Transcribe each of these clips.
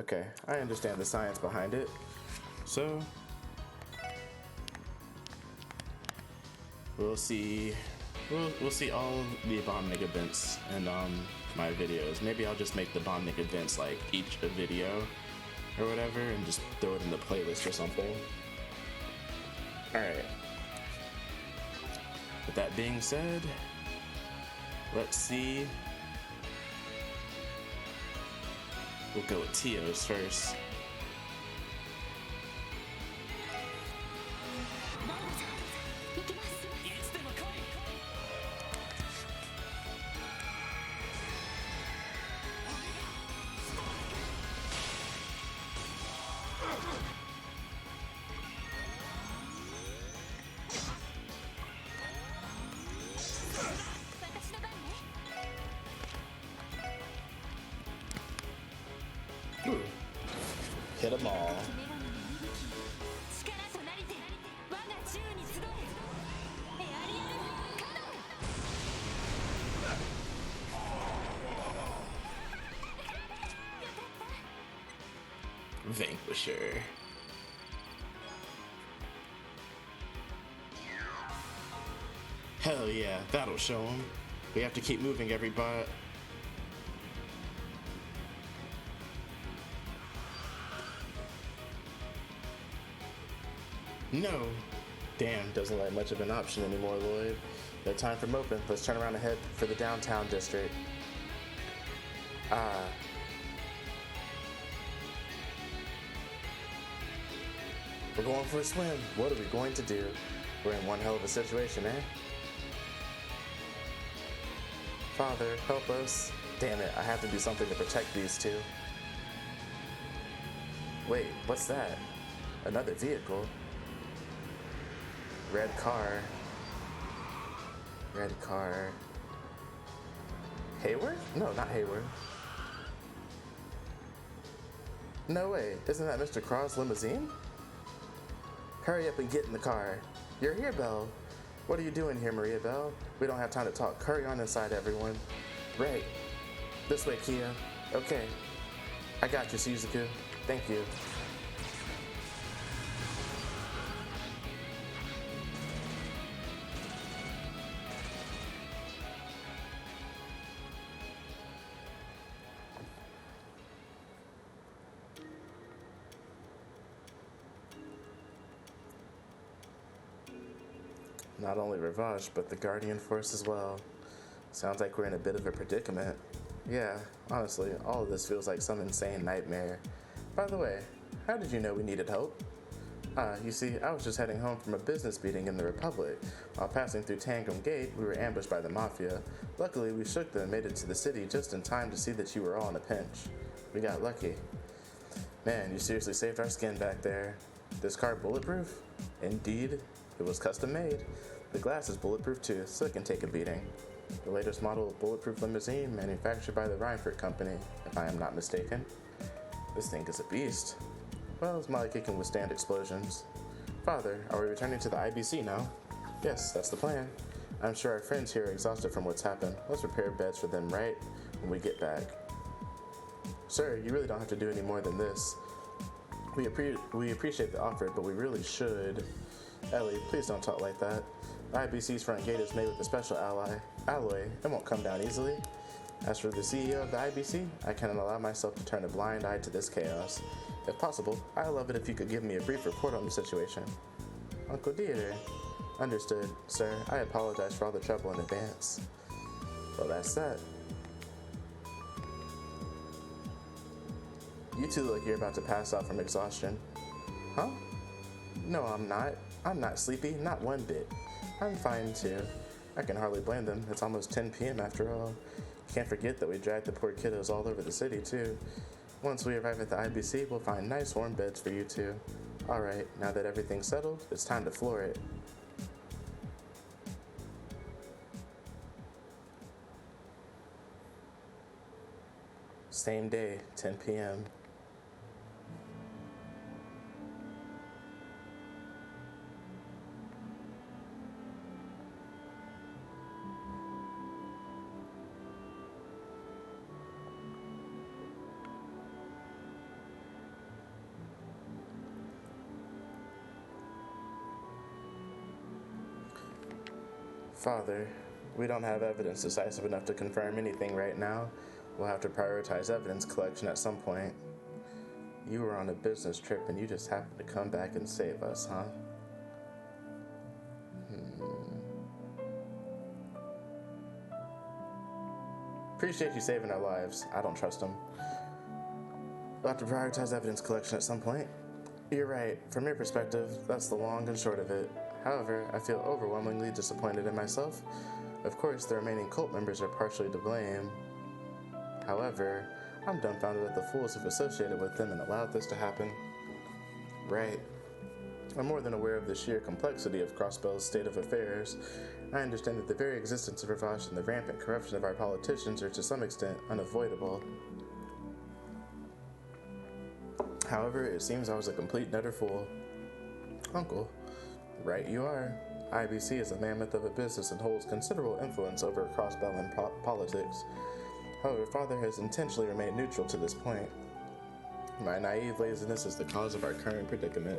Okay, I understand the science behind it. So, we'll see. We'll see all the bonding events in my videos. Maybe I'll just make the bonding events like each a video or whatever, and just throw it in the playlist or something. All right. With that being said, let's see. We'll go with Tio's first. Ooh. Hit them all. Vanquisher. Hell yeah, that'll show him. We have to keep moving, everybody. No. Damn, doesn't like much of an option anymore, Lloyd. No time for moping. Let's turn around and head for the downtown district. We're going for a swim. What are we going to do? We're in one hell of a situation, eh? Father, help us. Damn it, I have to do something to protect these two. Wait, what's that? Another vehicle? Red car. Red car. Hayward? No, not Hayward. No way, isn't that Mr. Cros's limousine? Hurry up and get in the car. You're here, Belle. What are you doing here, Maria Belle? We don't have time to talk. Hurry on inside, everyone. Right. This way, Kia. Okay. I got you, Shizuku. Thank you. Not only Ravage, but the Guardian Force as well. Sounds like we're in a bit of a predicament. Yeah, honestly, all of this feels like some insane nightmare. By the way, how did you know we needed help? You see, I was just heading home from a business meeting in the Republic. While passing through Tangum Gate, we were ambushed by the Mafia. Luckily, we shook them and made it to the city just in time to see that you were all in a pinch. We got lucky. Man, you seriously saved our skin back there. This car bulletproof? Indeed, it was custom made. The glass is bulletproof too, so it can take a beating. The latest model of bulletproof limousine manufactured by the Reinfurt Company, if I am not mistaken. This thing is a beast. Well, it's more like it can withstand explosions. Father, are we returning to the IBC now? Yes, that's the plan. I'm sure our friends here are exhausted from what's happened. Let's prepare beds for them right when we get back. Sir, you really don't have to do any more than this. We appreciate the offer, but we really should. Ellie, please don't talk like that. The IBC's front gate is made with a special alloy. It won't come down easily. As for the CEO of the IBC, I cannot allow myself to turn a blind eye to this chaos. If possible, I'd love it if you could give me a brief report on the situation. Uncle Dieter. Understood, sir. I apologize for all the trouble in advance. Well, that's that. You two look like you're about to pass out from exhaustion. Huh? No, I'm not. I'm not sleepy, not one bit. I'm fine too. I can hardly blame them. It's almost 10 p.m. after all. Can't forget that we dragged the poor kiddos all over the city too. Once we arrive at the IBC, we'll find nice warm beds for you two. Alright, now that everything's settled, it's time to floor it. Same day, 10 p.m. Father, we don't have evidence decisive enough to confirm anything right now. We'll have to prioritize evidence collection at some point. You were on a business trip and you just happened to come back and save us, huh? Appreciate you saving our lives. I don't trust them. We'll have to prioritize evidence collection at some point. You're right. From your perspective, that's the long and short of it. However, I feel overwhelmingly disappointed in myself. Of course, the remaining cult members are partially to blame. However, I'm dumbfounded at the fools who've associated with them and allowed this to happen. Right. I'm more than aware of the sheer complexity of Crossbell's state of affairs. I understand that the very existence of Ravash and the rampant corruption of our politicians are to some extent unavoidable. However, it seems I was a complete and utter fool. Uncle, right you are. IBC is a mammoth of a business and holds considerable influence over Crossbell politics. However, Father has intentionally remained neutral to this point. My naive laziness is the cause of our current predicament.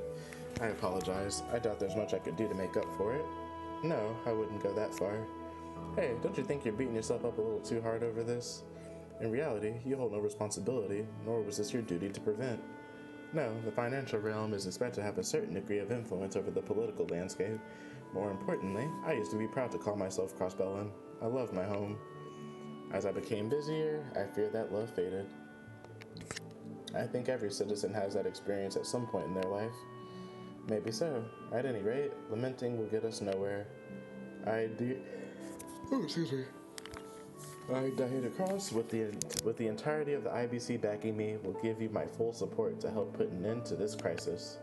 I apologize. I doubt there's much I could do to make up for it. No, I wouldn't go that far. Hey, don't you think you're beating yourself up a little too hard over this? In reality, you hold no responsibility, nor was this your duty to prevent. No, the financial realm is expected to have a certain degree of influence over the political landscape. More importantly, I used to be proud to call myself Crossbellin. I loved my home. As I became busier, I fear that love faded. I think every citizen has that experience at some point in their life. Maybe so. At any rate, lamenting will get us nowhere. Excuse me. I died across with the entirety of the IBC backing me will give you my full support to help put an end to this crisis.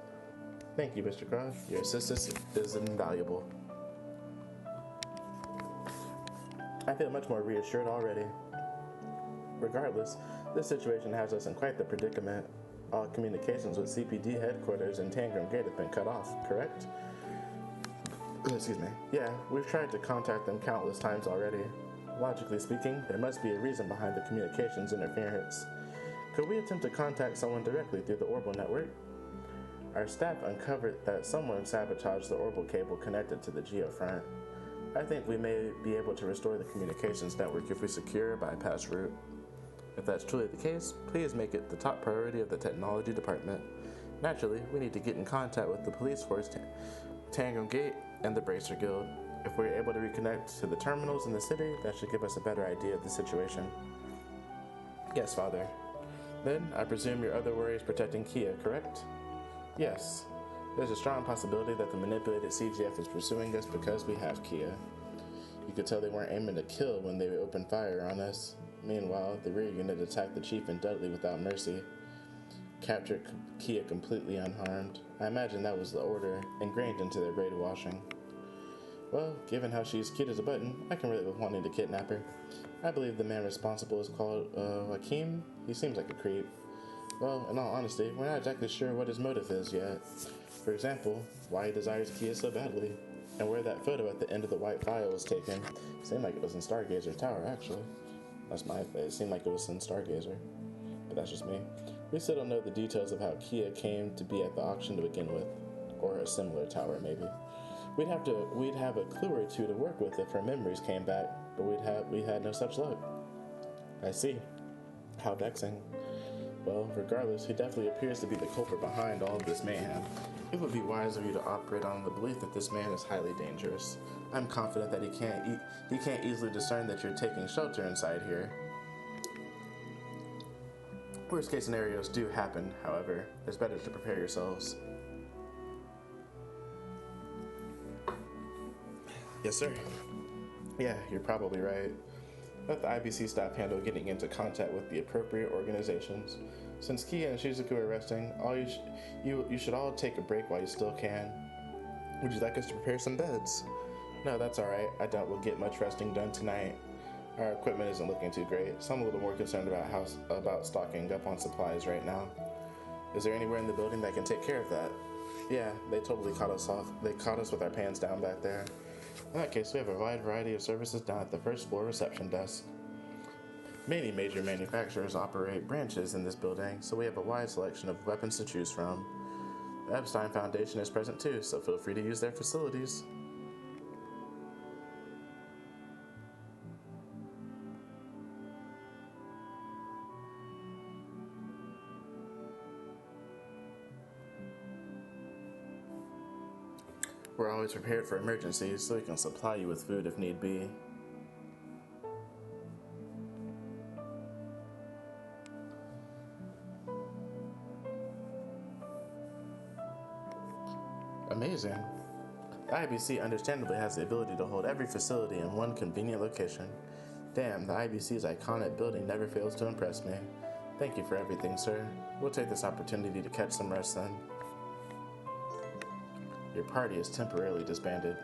Thank you, Mr. Croft. Your assistance is invaluable. I feel much more reassured already. Regardless, this situation has us in quite the predicament. All communications with CPD headquarters in Tangram Gate have been cut off, correct? Excuse me. Yeah, we've tried to contact them countless times already. Logically speaking, there must be a reason behind the communications interference. Could we attempt to contact someone directly through the Orbital network? Our staff uncovered that someone sabotaged the Orbital cable connected to the Geofront. I think we may be able to restore the communications network if we secure a bypass route. If that's truly the case, please make it the top priority of the technology department. Naturally, we need to get in contact with the police force, Tangram Gate, and the Bracer Guild. If we're able to reconnect to the terminals in the city, that should give us a better idea of the situation. Yes, Father. Then, I presume your other worry is protecting Kia, correct? Yes. There's a strong possibility that the manipulated CGF is pursuing us because we have Kia. You could tell they weren't aiming to kill when they opened fire on us. Meanwhile, the rear unit attacked the Chief and Dudley without mercy. Captured Kia completely unharmed. I imagine that was the order, ingrained into their brainwashing. Well, given how she's cute as a button, I can relate with wanting to kidnap her. I believe the man responsible is called, Hakim? He seems like a creep. Well, in all honesty, we're not exactly sure what his motive is yet. For example, why he desires Kia so badly, and where that photo at the end of the white file was taken. Seemed like it was in Stargazer Tower, actually. It seemed like it was in Stargazer. But that's just me. We still don't know the details of how Kia came to be at the auction to begin with. Or a similar tower, maybe. We'd have a clue or two to work with if her memories came back, but we had no such luck. I see. How vexing. Well, regardless, he definitely appears to be the culprit behind all of this mayhem. It would be wise of you to operate on the belief that this man is highly dangerous. I'm confident that he can't easily discern that you're taking shelter inside here. Worst case scenarios do happen, however. It's better to prepare yourselves. Yes, sir. Yeah, you're probably right. Let the IBC staff handle getting into contact with the appropriate organizations. Since Kia and Shizuku are resting, you should all take a break while you still can. Would you like us to prepare some beds? No, that's alright. I doubt we'll get much resting done tonight. Our equipment isn't looking too great, so I'm a little more concerned about stocking up on supplies right now. Is there anywhere in the building that can take care of that? Yeah, they totally caught us off. They caught us with our pants down back there. In that case, we have a wide variety of services down at the first floor reception desk. Many major manufacturers operate branches in this building, so we have a wide selection of weapons to choose from. The Epstein Foundation is present too, so feel free to use their facilities. We're always prepared for emergencies, so we can supply you with food if need be. Amazing. The IBC understandably has the ability to hold every facility in one convenient location. Damn, the IBC's iconic building never fails to impress me. Thank you for everything, sir. We'll take this opportunity to catch some rest then. Your party is temporarily disbanded.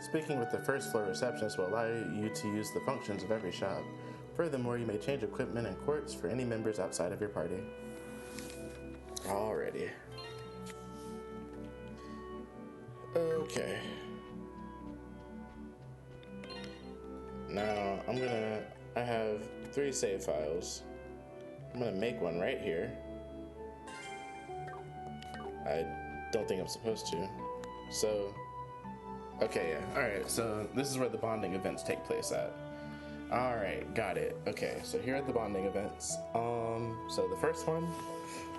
Speaking with the first floor receptionist will allow you to use the functions of every shop. Furthermore, you may change equipment and quartz for any members outside of your party. Alrighty. Okay. Now, I have 3 save files. I'm gonna make one right here. I don't think I'm supposed to. So, okay, yeah. Alright, so this is where the bonding events take place at. Alright, got it. Okay, so here are the bonding events. So the first one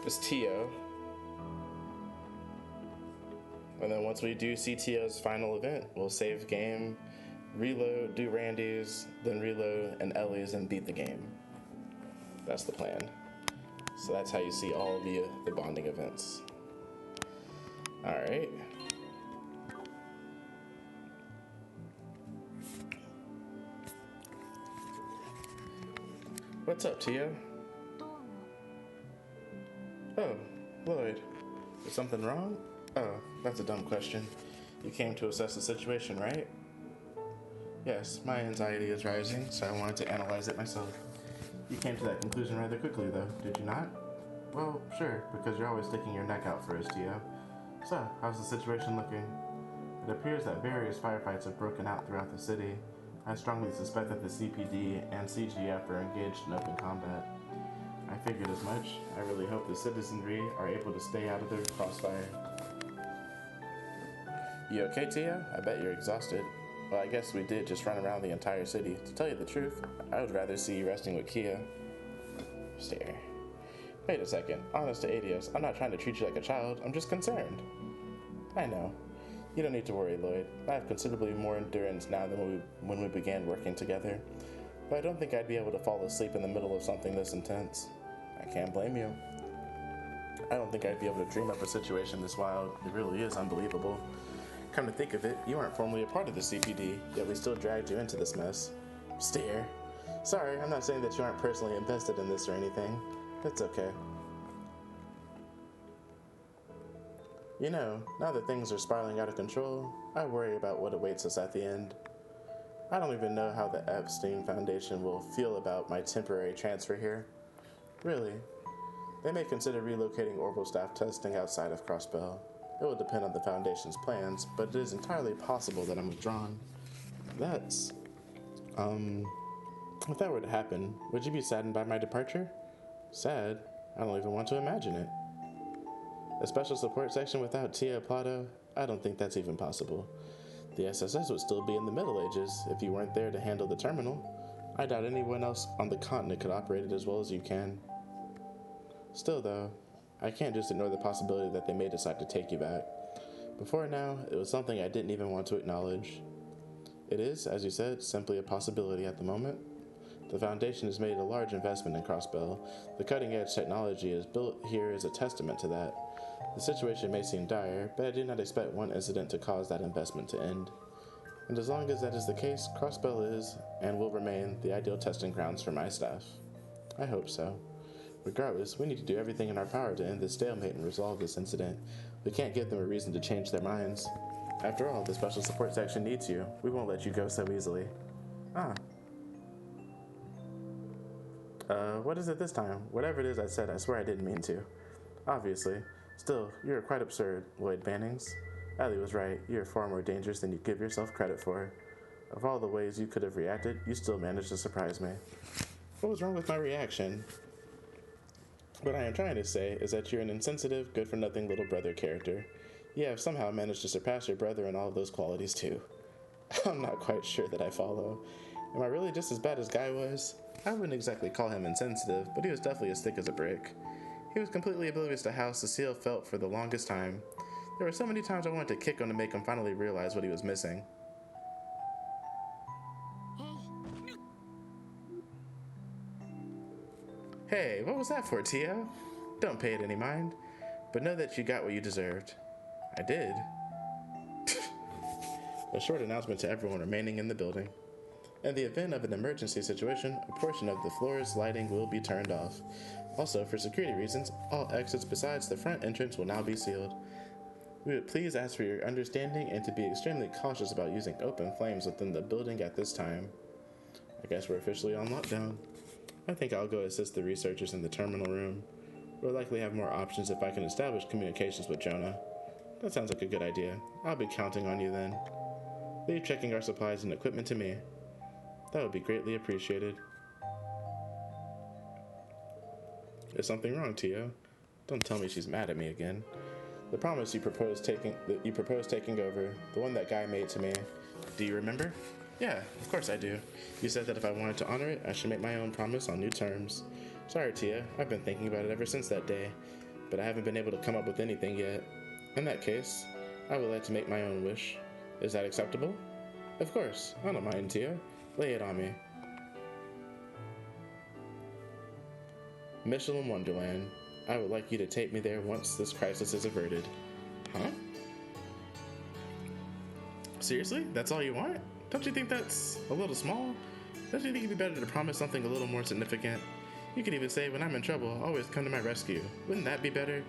is Tio. And then once we do CTO's final event, we'll save game, reload, do Randy's, then reload, and Ellie's, and beat the game. That's the plan. So that's how you see all of the bonding events. Alright. What's up, Tio? Oh, Lloyd. Is something wrong? Oh, that's a dumb question. You came to assess the situation, right? Yes, my anxiety is rising, so I wanted to analyze it myself. You came to that conclusion rather quickly, though, did you not? Well, sure, because you're always sticking your neck out for us, Tio. So, how's the situation looking? It appears that various firefights have broken out throughout the city. I strongly suspect that the CPD and CGF are engaged in open combat. I figured as much. I really hope the citizenry are able to stay out of the crossfire. You okay, Tia? I bet you're exhausted. Well, I guess we did just run around the entire city. To tell you the truth, I would rather see you resting with Kia. Stare. Wait a second. Honest to Adios, I'm not trying to treat you like a child. I'm just concerned. I know. You don't need to worry, Lloyd. I have considerably more endurance now than when we began working together. But I don't think I'd be able to fall asleep in the middle of something this intense. I can't blame you. I don't think I'd be able to dream up a situation this wild. It really is unbelievable. Come to think of it, you weren't formally a part of the CPD, yet we still dragged you into this mess. Stare. Sorry, I'm not saying that you aren't personally invested in this or anything. It's okay. You know, now that things are spiraling out of control, I worry about what awaits us at the end. I don't even know how the Epstein Foundation will feel about my temporary transfer here. Really. They may consider relocating orbital staff testing outside of Crossbell. It will depend on the Foundation's plans, but it is entirely possible that I'm withdrawn. That's... If that were to happen, would you be saddened by my departure? Sad? I don't even want to imagine it. A special support section without Tia Plato? I don't think that's even possible. The SSS would still be in the Middle Ages if you weren't there to handle the terminal. I doubt anyone else on the continent could operate it as well as you can. Still though, I can't just ignore the possibility that they may decide to take you back. Before now, it was something I didn't even want to acknowledge. It is, as you said, simply a possibility at the moment. The Foundation has made a large investment in Crossbell. The cutting-edge technology is built here is a testament to that. The situation may seem dire, but I did not expect one incident to cause that investment to end. And as long as that is the case, Crossbell is, and will remain, the ideal testing grounds for my staff. I hope so. Regardless, we need to do everything in our power to end this stalemate and resolve this incident. We can't give them a reason to change their minds. After all, the Special Support Section needs you. We won't let you go so easily. What is it this time? Whatever it is I said, I swear I didn't mean to. Obviously. Still, you're quite absurd, Lloyd Bannings. Ellie was right. You're far more dangerous than you give yourself credit for. Of all the ways you could have reacted, you still managed to surprise me. What was wrong with my reaction? What I am trying to say is that you're an insensitive, good-for-nothing little brother character. You have somehow managed to surpass your brother in all of those qualities, too. I'm not quite sure that I follow. Am I really just as bad as Guy was? I wouldn't exactly call him insensitive, but he was definitely as thick as a brick. He was completely oblivious to how Cecile felt for the longest time. There were so many times I wanted to kick him to make him finally realize what he was missing. Hey, what was that for, Tio? Don't pay it any mind, but know that you got what you deserved. I did. A short announcement to everyone remaining in the building. In the event of an emergency situation, a portion of the floor's lighting will be turned off. Also, for security reasons, all exits besides the front entrance will now be sealed. We would please ask for your understanding and to be extremely cautious about using open flames within the building at this time. I guess we're officially on lockdown. I think I'll go assist the researchers in the terminal room. We'll likely have more options if I can establish communications with Jonah. That sounds like a good idea. I'll be counting on you then. Leave checking our supplies and equipment to me. That would be greatly appreciated. Is something wrong, Tio? Don't tell me she's mad at me again. The promise you proposed taking over, the one that guy made to me. Do you remember? Yeah, of course I do. You said that if I wanted to honor it, I should make my own promise on new terms. Sorry, Tia. I've been thinking about it ever since that day, but I haven't been able to come up with anything yet. In that case, I would like to make my own wish. Is that acceptable? Of course. I don't mind, Tia. Lay it on me. Michelin Wonderland. I would like you to take me there once this crisis is averted. Huh? Seriously? That's all you want? Don't you think that's a little small? Don't you think it'd be better to promise something a little more significant? You could even say, when I'm in trouble, always come to my rescue. Wouldn't that be better?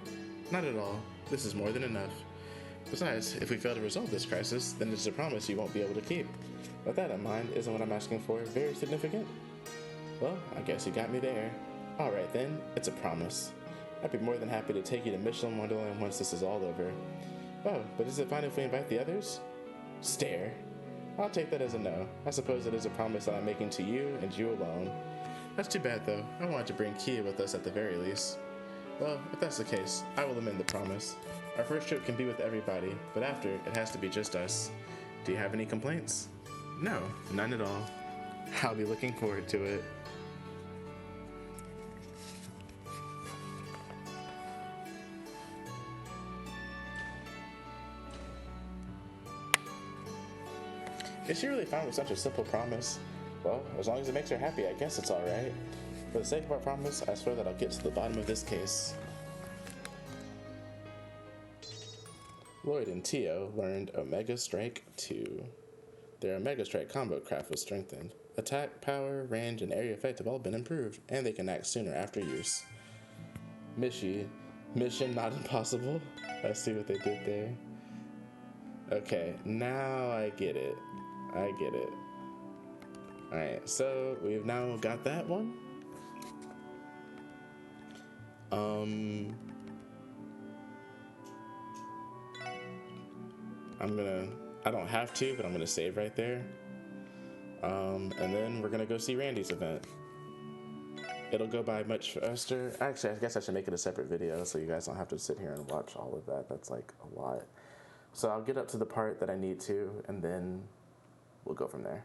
Not at all. This is more than enough. Besides, if we fail to resolve this crisis, then it's a promise you won't be able to keep. With that in mind, isn't what I'm asking for very significant? Well, I guess you got me there. Alright then, it's a promise. I'd be more than happy to take you to Michelin Wonderland once this is all over. Oh, but is it fine if we invite the others? Stare. I'll take that as a no. I suppose it is a promise that I'm making to you and you alone. That's too bad though. I wanted to bring Kia with us at the very least. Well, if that's the case, I will amend the promise. Our first trip can be with everybody, but after, it has to be just us. Do you have any complaints? No, none at all. I'll be looking forward to it. Is she really fine with such a simple promise? Well, as long as it makes her happy, I guess it's alright. For the sake of our promise, I swear that I'll get to the bottom of this case. Lloyd and Tio learned Omega Strike 2. Their Omega Strike combo craft was strengthened. Attack, power, range, and area effect have all been improved, and they can act sooner after use. Mission not impossible. I see what they did there. Okay, now I get it. Alright, so we've now got that one. I don't have to, but I'm gonna save right there. And then we're gonna go see Randy's event. It'll go by much faster. Actually, I guess I should make it a separate video so you guys don't have to sit here and watch all of that. That's like a lot. So I'll get up to the part that I need to, and then we'll go from there.